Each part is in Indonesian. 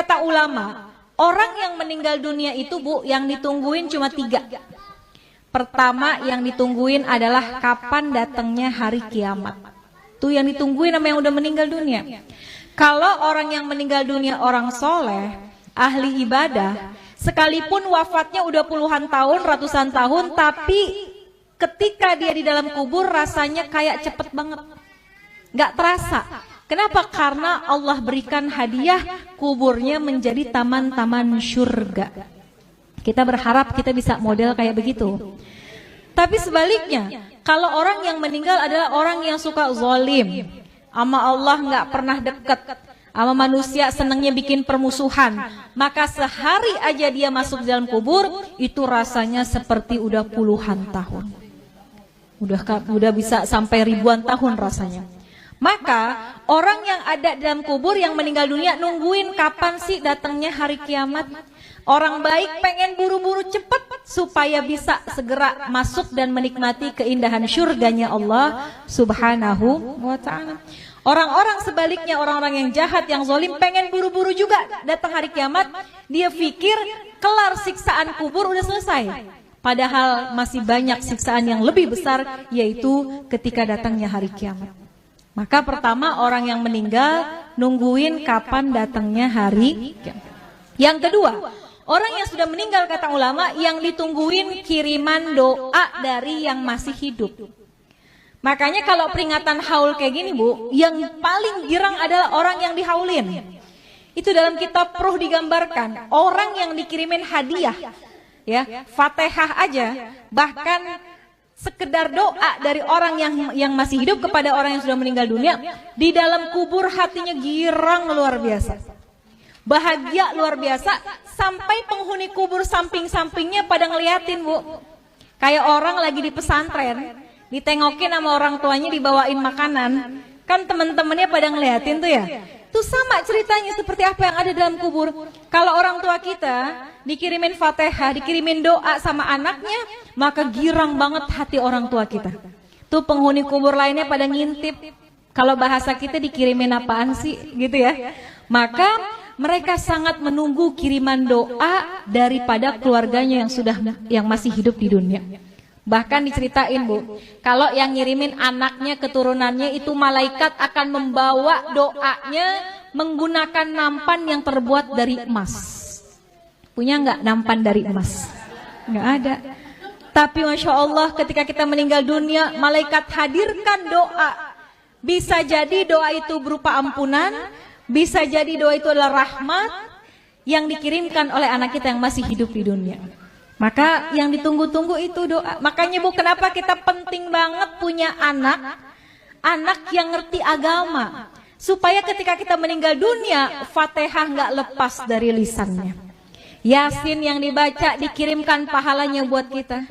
kata ulama, orang yang meninggal dunia itu Bu, yang ditungguin cuma 3. Pertama yang ditungguin adalah kapan datangnya hari kiamat. Tuh yang ditungguin sama yang udah meninggal dunia. Kalau orang yang meninggal dunia orang soleh, ahli ibadah, sekalipun wafatnya udah puluhan tahun, ratusan tahun, tapi ketika dia di dalam kubur rasanya kayak cepet banget. Gak terasa. Kenapa? Karena Allah berikan hadiah kuburnya menjadi taman-taman surga. Kita berharap kita bisa model kayak begitu. Tapi sebaliknya, kalau orang yang meninggal adalah orang yang suka zalim, sama Allah gak pernah deket, sama manusia senangnya bikin permusuhan, maka sehari aja dia masuk dalam kubur, itu rasanya seperti udah puluhan tahun. Udah bisa sampai ribuan tahun rasanya. Maka orang yang ada dalam kubur yang meninggal dunia nungguin kapan sih datangnya hari kiamat. Orang baik pengen buru-buru cepat supaya bisa segera masuk dan menikmati keindahan surganya Allah Subhanahu wa ta'ala. Orang-orang sebaliknya, orang-orang yang jahat, yang zalim pengen buru-buru juga datang hari kiamat. Dia pikir kelar siksaan kubur udah selesai. Padahal masih banyak siksaan yang lebih besar, yaitu ketika datangnya hari kiamat. Maka pertama orang yang meninggal nungguin kapan datangnya hari kiamat. Yang kedua, orang yang sudah meninggal kata ulama yang ditungguin kiriman doa dari yang masih hidup. Makanya kalau peringatan haul kayak gini Bu, yang paling girang adalah orang yang dihaulin. Itu dalam kitab Ruh digambarkan, orang yang dikirimin hadiah, ya, Fatihah aja, bahkan sekedar doa dari orang yang masih hidup kepada orang yang sudah meninggal dunia, di dalam kubur hatinya girang luar biasa, bahagia luar biasa, sampai penghuni kubur samping-sampingnya pada ngeliatin Bu, kayak orang lagi di pesantren, ditengokin sama orang tuanya dibawain makanan, kan teman-temannya pada ngeliatin tuh ya. Itu sama ceritanya seperti apa yang ada dalam kubur. Kalau orang tua kita dikirimin Fatihah, dikirimin doa sama anaknya, maka girang banget hati orang tua kita. Tuh penghuni kubur lainnya pada ngintip. Kalau bahasa kita dikirimin apaan sih gitu ya. Maka mereka sangat menunggu kiriman doa daripada keluarganya yang masih hidup di dunia. Bahkan diceritain Bu, kalau yang ngirimin anaknya, keturunannya itu malaikat akan membawa doanya menggunakan nampan yang terbuat dari emas. Punya nggak nampan dari emas? Nggak ada. Tapi Masya Allah ketika kita meninggal dunia, malaikat hadirkan doa. Bisa jadi doa itu berupa ampunan, bisa jadi doa itu adalah rahmat yang dikirimkan oleh anak kita yang masih hidup di dunia. Maka yang ditunggu-tunggu itu doa. Makanya Bu, kenapa kita penting banget punya anak yang ngerti agama, supaya ketika kita meninggal dunia, Fatihah nggak lepas dari lisannya. Yasin yang dibaca dikirimkan pahalanya buat kita.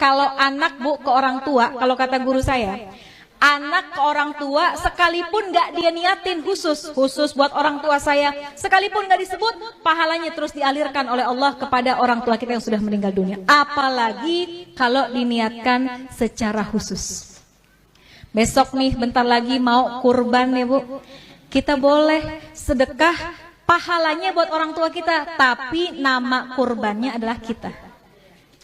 Kalau anak Bu ke orang tua, kalau kata guru saya, anak ke orang tua sekalipun gak dia niatin khusus buat orang tua saya, sekalipun gak disebut, pahalanya terus dialirkan oleh Allah kepada orang tua kita yang sudah meninggal dunia. Apalagi kalau diniatkan secara khusus. Besok nih bentar lagi mau kurban ya Bu, kita boleh sedekah pahalanya buat orang tua kita, tapi nama kurbannya adalah kita.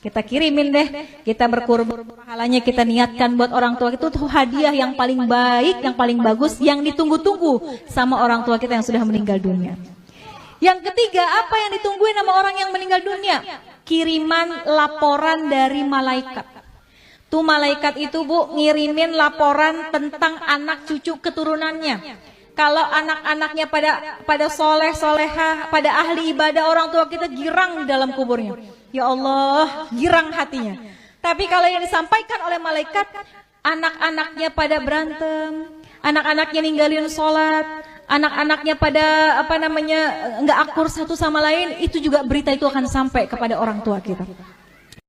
Kita kirimin deh, kita berkurban, pahalanya kita niatkan buat orang tua. Itu tuh hadiah yang paling baik, yang paling bagus, yang ditunggu-tunggu sama orang tua kita yang sudah meninggal dunia. Yang ketiga, apa yang ditungguin sama orang yang meninggal dunia? Kiriman laporan dari malaikat. Tuh malaikat itu Bu ngirimin laporan tentang anak cucu keturunannya. Kalau anak-anaknya pada soleh, solehah, pada ahli ibadah, orang tua kita girang di dalam kuburnya. Ya Allah, girang hatinya. Tapi kalau yang disampaikan oleh malaikat, anak-anaknya pada berantem, anak-anaknya ninggalin sholat, anak-anaknya pada nggak akur satu sama lain, itu juga berita itu akan sampai kepada orang tua kita.